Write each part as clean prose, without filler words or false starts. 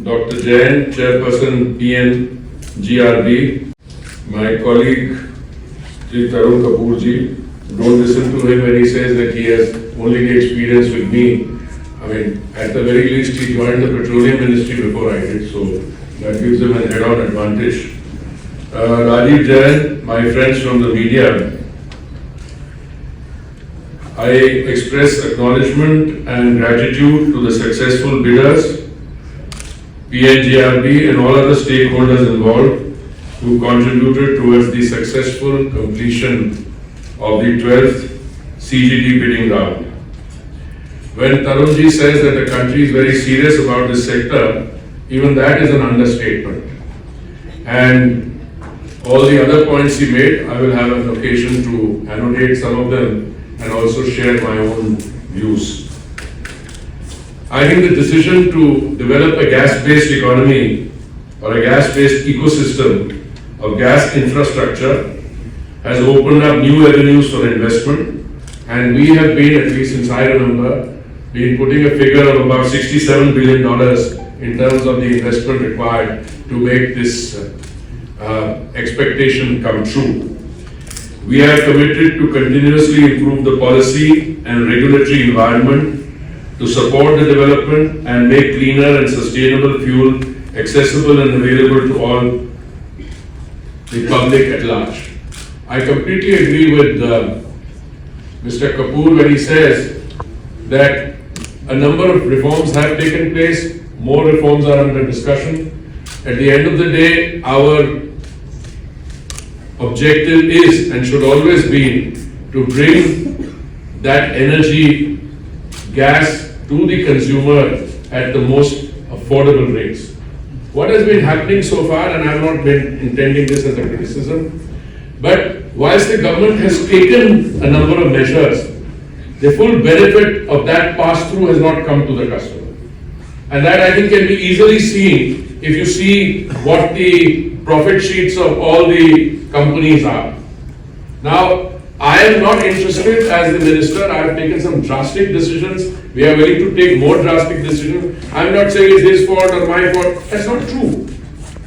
Dr. Jain, Chairperson PNGRB, my colleague Sri Tarun Kapoor ji. Don't listen to him when he says that he has only the experience with me. I mean, at the very least, he joined the petroleum ministry before I did, so that gives him an head-on advantage. Rajiv Jain, my friends from the media, I express acknowledgement and gratitude to the successful bidders, PNGRB and all other stakeholders involved who contributed towards the successful completion of the 12th CGD bidding round. When Tarunji says that the country is very serious about this sector, even that is an understatement. And all the other points he made, I will have an occasion to annotate some of them and also share my own views. I think the decision to develop a gas-based economy or a gas-based ecosystem of gas infrastructure has opened up new avenues for investment, and we have been, at least since I remember, been putting a figure of about $67 billion in terms of the investment required to make this expectation come true. We are committed to continuously improve the policy and regulatory environment to support the development and make cleaner and sustainable fuel accessible and available to all the public at large. I completely agree with Mr. Kapoor when he says that a number of reforms have taken place, more reforms are under discussion. At the end of the day, our objective is and should always be to bring that energy, gas to the consumer at the most affordable rates. What has been happening so far, and I have not been intending this as a criticism, but whilst the government has taken a number of measures, the full benefit of that pass-through has not come to the customer. And that I think can be easily seen if you see what the profit sheets of all the companies are. Now, I am not interested as the minister. I have taken some drastic decisions. We are willing to take more drastic decisions. I am not saying it's his fault or my fault. That's not true.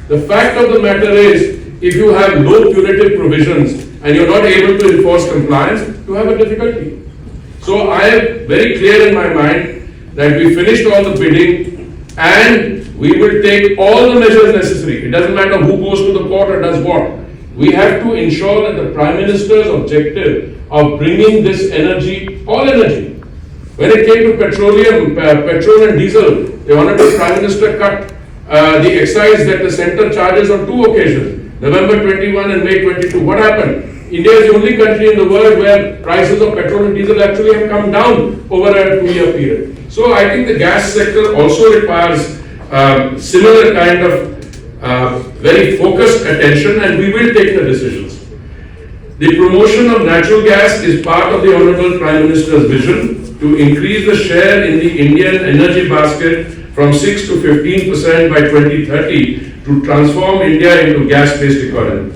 The fact of the matter is, if you have low punitive provisions and you're not able to enforce compliance, you have a difficulty. So I am very clear in my mind that we finished all the bidding and we will take all the measures necessary. It doesn't matter who goes to the court or does what. We have to ensure that the Prime Minister's objective of bringing this energy, all energy, when it came to petroleum, petrol and diesel, the Honorable Prime Minister cut the excise that the centre charges on two occasions, November 21 and May 22. What happened? India is the only country in the world where prices of petrol and diesel actually have come down over a 2-year period. So I think the gas sector also requires similar kind of very focused attention, and we will take the decisions. The promotion of natural gas is part of the Honorable Prime Minister's vision to increase the share in the Indian energy basket from 6 to 15% by 2030 to transform India into gas-based economy.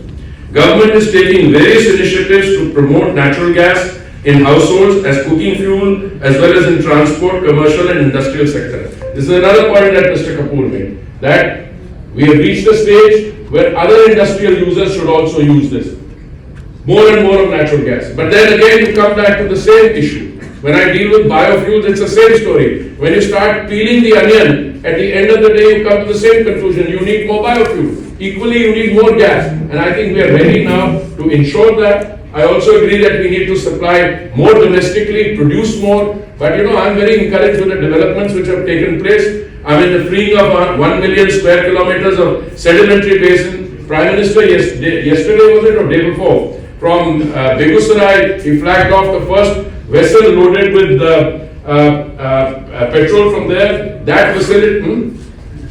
Government is taking various initiatives to promote natural gas in households as cooking fuel as well as in transport, commercial and industrial sector. This is another point that Mr. Kapoor made, that we have reached a stage where other industrial users should also use this. More and more of natural gas. But then again, you come back to the same issue. When I deal with biofuels, it's the same story. When you start peeling the onion, at the end of the day, you come to the same conclusion. You need more biofuel. Equally, you need more gas. And I think we are ready now to ensure that. I also agree that we need to supply more domestically, produce more. But I'm very encouraged with the developments which have taken place. I mean, the freeing of 1 million square kilometers of sedimentary basin. Prime Minister yesterday was it or day before? From Begusarai, he flagged off the first vessel loaded with petrol from there. That facility,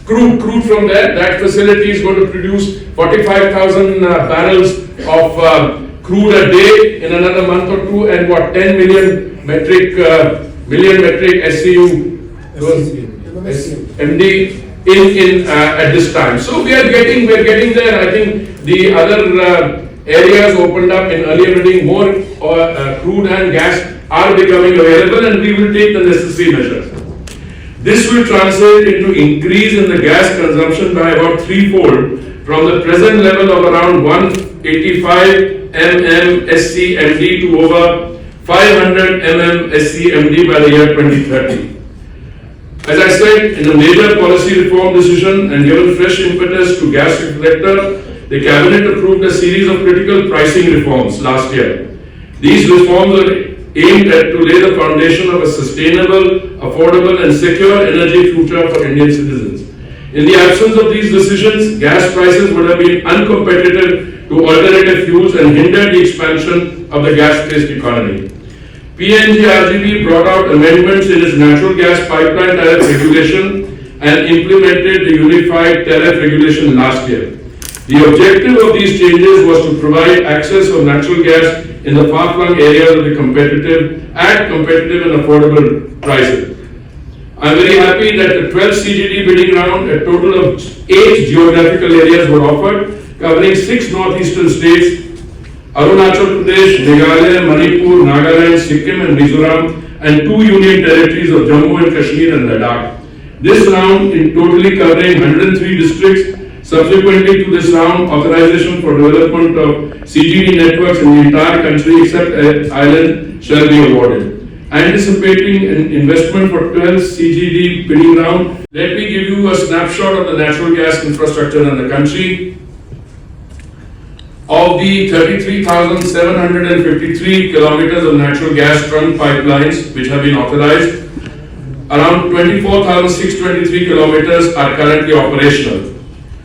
crude from there. That facility is going to produce 45,000 barrels of crude a day in another month or two, and 10 million metric SCU MD in at this time. So we are getting there. I think the other areas opened up in earlier bidding, more crude and gas are becoming available, and we will take the necessary measures. This will translate into increase in the gas consumption by about threefold from the present level of around 185 MMSCMD to over 500 MMSCMD by the year 2030. As I said, in a major policy reform decision and given fresh impetus to gas sector, the cabinet approved a series of critical pricing reforms last year. These reforms are aimed at to lay the foundation of a sustainable, affordable and secure energy future for Indian citizens. In the absence of these decisions, gas prices would have been uncompetitive to alternative fuels and hindered the expansion of the gas-based economy. PNGRB brought out amendments in its natural gas pipeline tariff regulation and implemented the unified tariff regulation last year. The objective of these changes was to provide access of natural gas in the far-flung areas of the competitive and affordable prices. I am very happy that the 12th CGD bidding round, a total of 8 geographical areas were offered, covering 6 northeastern states, Arunachal Pradesh, Meghalaya, Manipur, Nagaland, Sikkim and Mizoram, and 2 union territories of Jammu and Kashmir and Ladakh. This round, in totally covering 103 districts. Subsequently to this round, authorization for development of CGD networks in the entire country except Ireland shall be awarded. Anticipating an investment for 12th CGD bidding round, let me give you a snapshot of the natural gas infrastructure in the country. Of the 33,753 kilometers of natural gas trunk pipelines which have been authorized, around 24,623 kilometers are currently operational.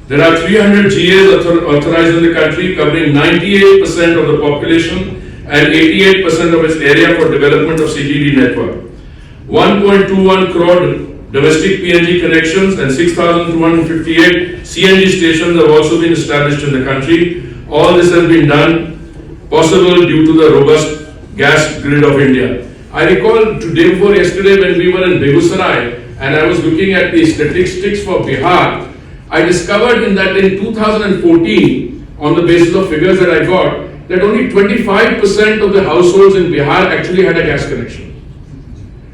There are 300 GAs authorized in the country, covering 98% of the population and 88% of its area for development of CGD network. 1.21 crore domestic PNG connections and 6,258 CNG stations have also been established in the country. All this has been done possible due to the robust gas grid of India. I recall day before yesterday when we were in Begusarai and I was looking at the statistics for Bihar, I discovered in 2014, on the basis of figures that I got, that only 25% of the households in Bihar actually had a gas connection,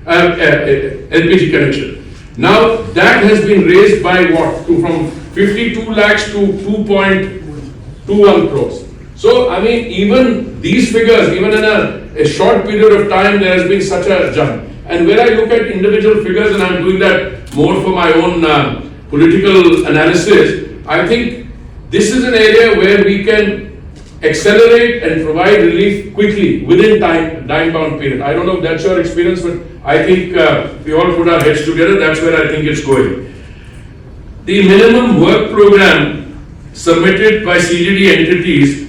LPG connection. Now that has been raised by what? From 52 lakhs to 2.21 crores. So, I mean, even these figures, even in a short period of time, there has been such a jump. And when I look at individual figures, and I'm doing that more for my own political analysis, I think this is an area where we can accelerate and provide relief quickly within time-bound period. I don't know if that's your experience, but I think we all put our heads together, that's where I think it's going. The minimum work program submitted by CGD entities,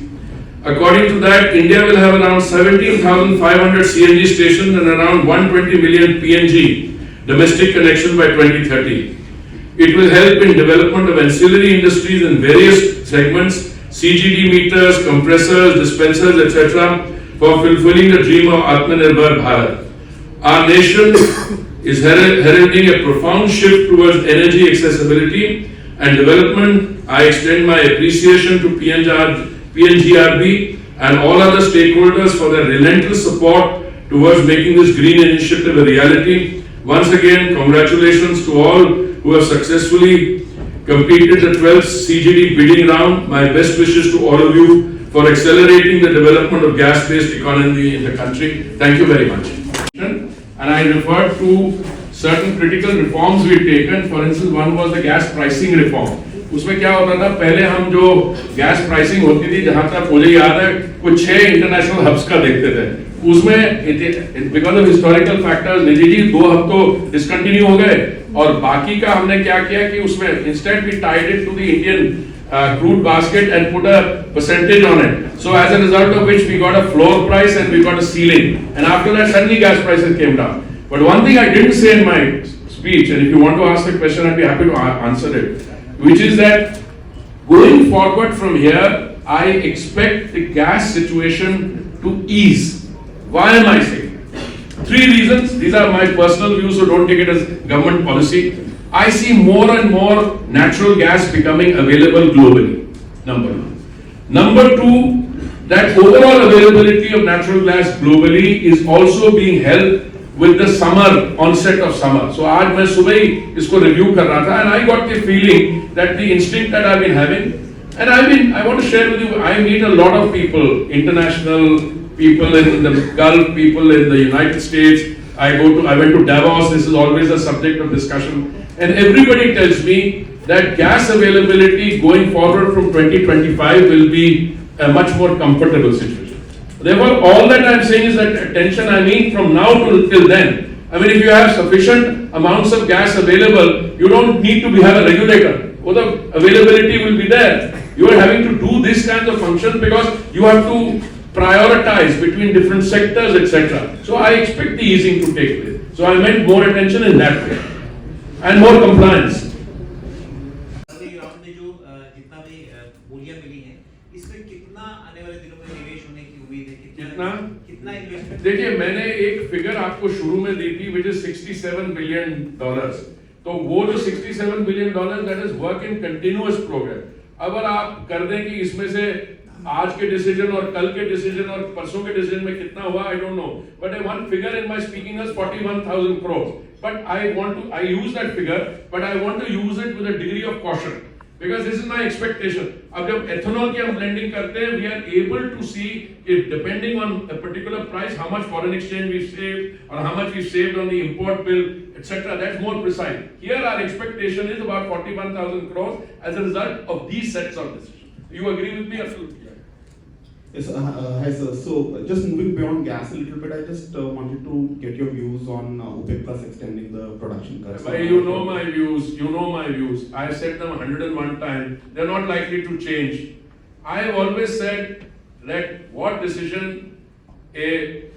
according to that, India will have around 17,500 CNG stations and around 120 million PNG domestic connections by 2030. It will help in development of ancillary industries in various segments, CGD meters, compressors, dispensers, etc. for fulfilling the dream of Atmanirbhar Bharat. Our nation is heralding a profound shift towards energy accessibility and development. I extend my appreciation to PNGRB and all other stakeholders for their relentless support towards making this green initiative a reality. Once again, congratulations to all who have successfully completed the 12th CGD bidding round. My best wishes to all of you for accelerating the development of gas-based economy in the country. Thank you very much. And I referred to certain critical reforms we've taken. For instance, one was the gas pricing reform. उसमें क्या होता था, पहले हम जो gas pricing होती थी, जहां तक मुझे याद है, कुछ 6 इंटरनेशनल हब्स का देखते थे. उसमें बिकॉज ऑफ हिस्टोरिकल फैक्टर्स निजी जी 2 हब तो डिसकंटिन्यू हो गए और बाकी का हमने क्या किया कि उसमें instead we tied it to the Indian crude basket and put a percentage on it. So as a result of which we got a floor price and we got a ceiling. And after that suddenly gas prices came down. But one thing I didn't say in my speech, and if you want to ask the question, I'd be happy to answer it, which is that going forward from here, I expect the gas situation to ease. Why am I saying? 3 reasons. These are my personal views, so don't take it as government policy. I see more and more natural gas becoming available globally, number 1. Number 2, that overall availability of natural gas globally is also being helped with the summer onset of summer. So आज मैं सुबह ही इसको review कर रहा था, and I got the feeling that the instinct that I've been having, and I want to share with you, I meet a lot of people, international people in the Gulf, people in the United States. I went to Davos. This is always a subject of discussion, and everybody tells me that gas availability going forward from 2025 will be a much more comfortable situation. Therefore, all that I am saying is that attention, I mean from now till then. I mean, if you have sufficient amounts of gas available, you don't need to have a regulator. Or the availability will be there. You are having to do this kind of function because you have to prioritize between different sectors, etc. So I expect the easing to take place. So I meant more attention in that way and more compliance. देखिए मैंने एक figure आपको शुरू में दी थी which is $67 billion. तो वो जो $67 billion that is work in continuous progress. अगर आप कर दें कि इसमें से आज के डिसीजन और कल के डिसीजन और परसों के डिसीजन में कितना हुआ I don't know, but one figure in my speaking is 41,000 crores. But I use that figure, but I want to use it with a degree of caution. Because this is my expectation. अब जब ethanol की हम blending करते हैं, we are able to see if depending on a particular price, how much foreign exchange we saved or how much we saved on the import bill, etc. That's more precise. Here our expectation is about 41,000 crores as a result of these sets of decisions. You agree with me? Absolutely. Yes, hi sir. So just moving beyond gas a little bit, I just wanted to get your views on OPEC Plus extending the production cuts. You know my views. You know my views. I have said them 101 times. They're not likely to change. I have always said that what decision a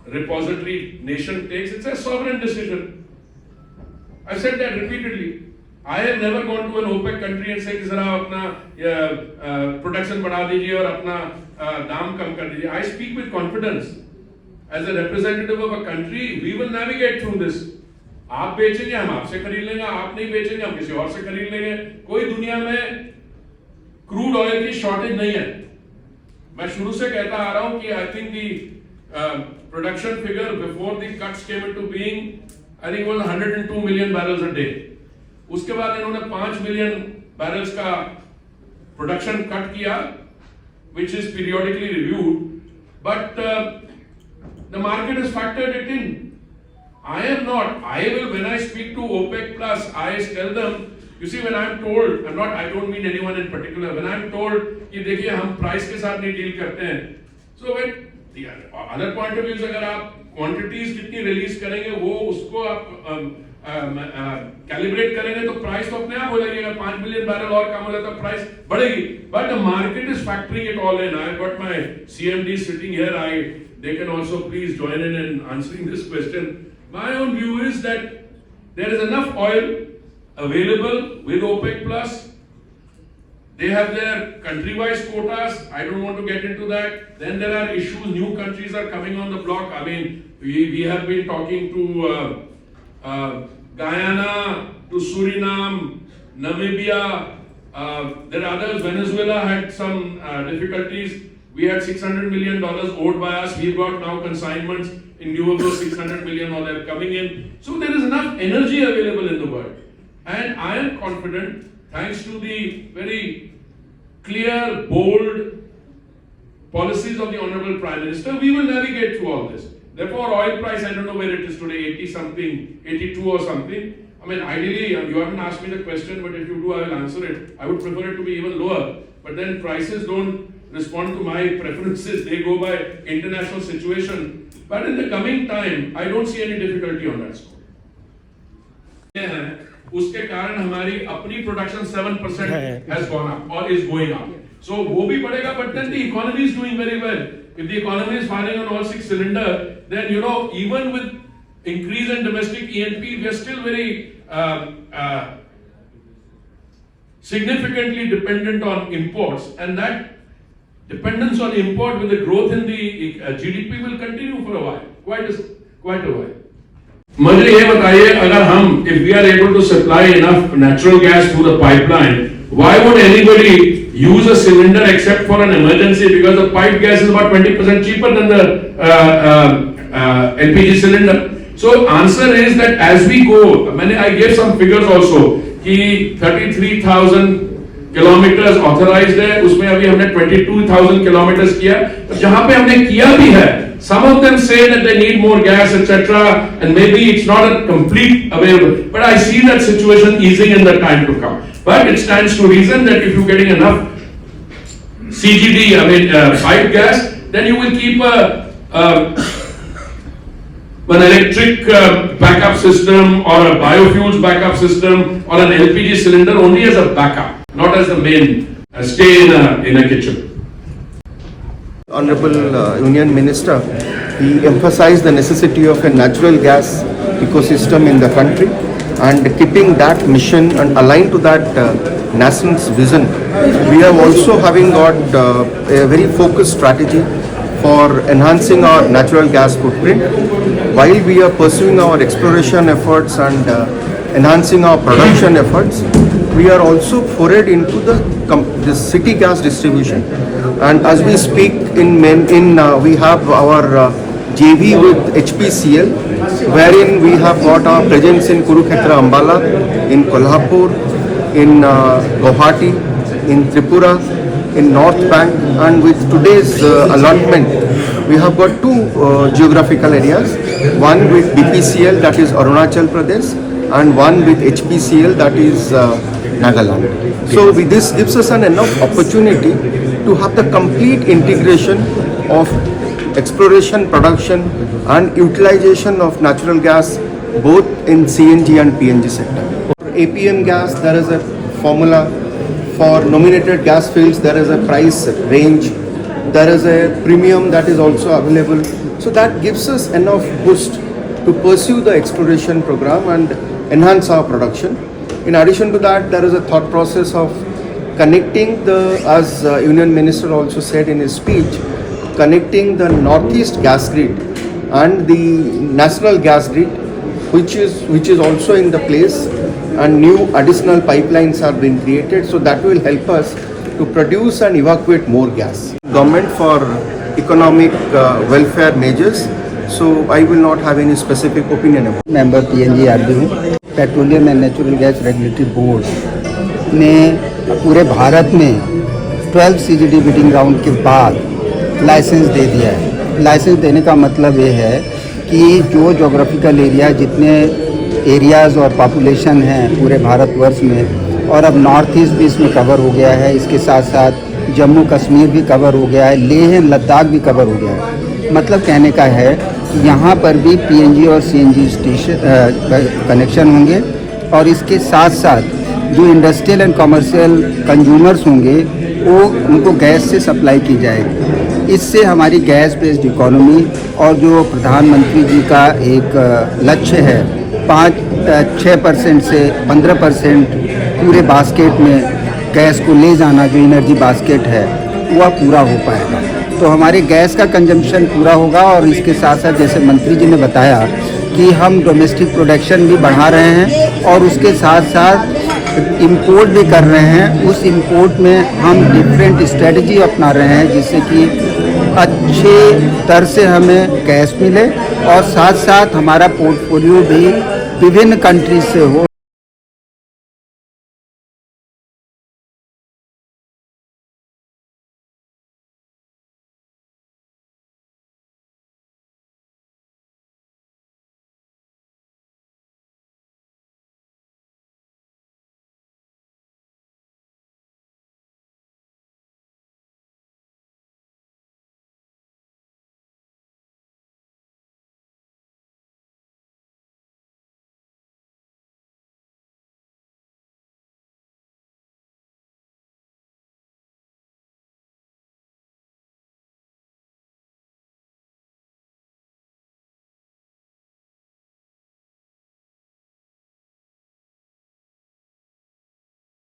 repository nation takes, it's a sovereign decision. I've said that repeatedly. I have never gone to an OPEC country and said कि जरा अपना production बढ़ा दीजिए और अपना दाम कम कर दीजिए. I speak with confidence. As a representative of a country, we will navigate through this. आप बेचेंगे हम आपसे खरीद लेंगे, आप नहीं बेचेंगे हम किसी और से खरीद लेंगे. कोई दुनिया में क्रूड ऑयल की शॉर्टेज नहीं है. मैं शुरू से कहता आ रहा हूं कि I think the production figure before the cuts came into being, I think it was 102 million barrels a day. उसके बाद इन्होंने 5 मिलियन बैरल्स का प्रोडक्शन कट किया, which is periodically reviewed, but the market has factored it in. I am not. I will, when I speak to OPEC Plus, I tell them, you see, when I am told, I don't mean anyone in particular, when I am told कि देखिए हम price के साथ नहीं deal करते हैं, so when the other point of view is अगर आप quantities कितनी रिलीज करेंगे वो उसको आप कैलिब्रेट करेंगे तो प्राइस तो अपने आप हो जाएगी. अगर 5 मिलियन बैरल और कम हो जाए तो प्राइस बढ़ेगी. But the market is factoring it all in. I got my CMD sitting here. They can also please join in answering this question. My own view is that there is enough oil available with OPEC Plus. They have their country-wise quotas. I don't want to get into that. Then there are issues. New countries are coming on the block. I mean, we have been talking to Guyana, to Suriname, Namibia, there are others. Venezuela had some difficulties. We had $600 million owed by us. We've got now consignments in lieu of those $600 million, or they're coming in. So there is enough energy available in the world. And I am confident, thanks to the very clear, bold policies of the Honorable Prime Minister, we will navigate through all this. Therefore, oil price, I don't know where it is today, 80 something, 82 or something. I mean, ideally, you haven't asked me the question, but if you do, I will answer it. I would prefer it to be even lower. But then prices don't respond to my preferences. They go by international situation. But in the coming time, I don't see any difficulty on that score. उसके कारण हमारी अपनी production 7% has gone up or is going up. So वो भी बढ़ेगा, but then the economy is doing very well. If the economy is firing on all 6 cylinders, then even with increase in domestic E&P, we are still very significantly dependent on imports, and that dependence on import with the growth in the GDP will continue for a while, quite a while. मुझे ये बताइए, अगर हम, if we are able to supply enough natural gas through the pipeline, why would anybody use a cylinder except for an emergency? Because the pipe gas is about 20% cheaper than the LPG cylinder. So answer is that as we go, I gave some figures also कि 33,000 kilometres authorised है, उसमें अभी हमने 22,000 kilometres किया, और जहां पे हमने किया भी है, some of them say that they need more gas, etc., and maybe it's not a complete available, but I see that situation easing in the time to come. But it stands to reason that if you're getting enough CGD, pipe gas, then you will keep an electric backup system or a biofuels backup system or an LPG cylinder only as a backup, not as the main stay in a kitchen. Honorable Union Minister, he emphasized the necessity of a natural gas ecosystem in the country, and keeping that mission and aligned to that nation's vision, we are also having got a very focused strategy for enhancing our natural gas footprint. While we are pursuing our exploration efforts and enhancing our production efforts, we are also forayed into the city gas distribution. And as we speak, we have our JV with HPCL, wherein we have got our presence in Kurukshetra, Ambala, in Kolhapur, in Guwahati, in Tripura, in North Bank, and with today's allotment, we have got two geographical areas, one with BPCL, that is Arunachal Pradesh, and one with HPCL, that is Nagaland. So this gives us an enough opportunity to have the complete integration of exploration, production and utilization of natural gas both in CNG and PNG sector. For APM gas, there is a formula. For nominated gas fields, there is a price range. There is a premium that is also available. So that gives us enough boost to pursue the exploration program and enhance our production. In addition to that, there is a thought process of connecting as Union Minister also said in his speech, connecting the Northeast gas grid and the national gas grid, which is also in the place, and new additional pipelines have been created, so that will help us to produce and evacuate more gas. Government for economic welfare measures, so I will not have any specific opinion about it. Member PNG R D हूँ। Petroleum and natural gas regulatory board ने पूरे भारत में 12 CGD bidding round के बाद licence दे दिया है। Licence देने का मतलब ये है कि जो जोग्राफिकल एरिया, जितने एरियाज़ और पॉपुलेशन हैं पूरे भारतवर्ष में, और अब नॉर्थ ईस्ट भी इसमें कवर हो गया है, इसके साथ साथ जम्मू कश्मीर भी कवर हो गया है, लेह लद्दाख भी कवर हो गया है। मतलब कहने का है कि यहाँ पर भी PNG और CNG स्टेशन कनेक्शन होंगे, और इसके साथ साथ जो इंडस्ट्रियल एंड कमर्शियल कंज्यूमर्स होंगे वो उनको गैस से सप्लाई की जाएगी। इससे हमारी गैस बेस्ड इकोनॉमी और जो प्रधानमंत्री जी का एक लक्ष्य है 6% से 15% पूरे बास्केट में गैस को ले जाना, जो एनर्जी बास्केट है वह पूरा हो पाएगा। तो हमारे गैस का कंजम्पशन पूरा होगा, और इसके साथ साथ जैसे मंत्री जी ने बताया कि हम डोमेस्टिक प्रोडक्शन भी बढ़ा रहे हैं और उसके साथ साथ इंपोर्ट भी कर रहे हैं। उस इंपोर्ट में हम डिफरेंट स्ट्रेटजी अपना रहे हैं जिससे कि अच्छे दर से हमें गैस मिले, और साथ साथ हमारा पोर्टफोलियो भी विभिन्न कंट्रीज से हो।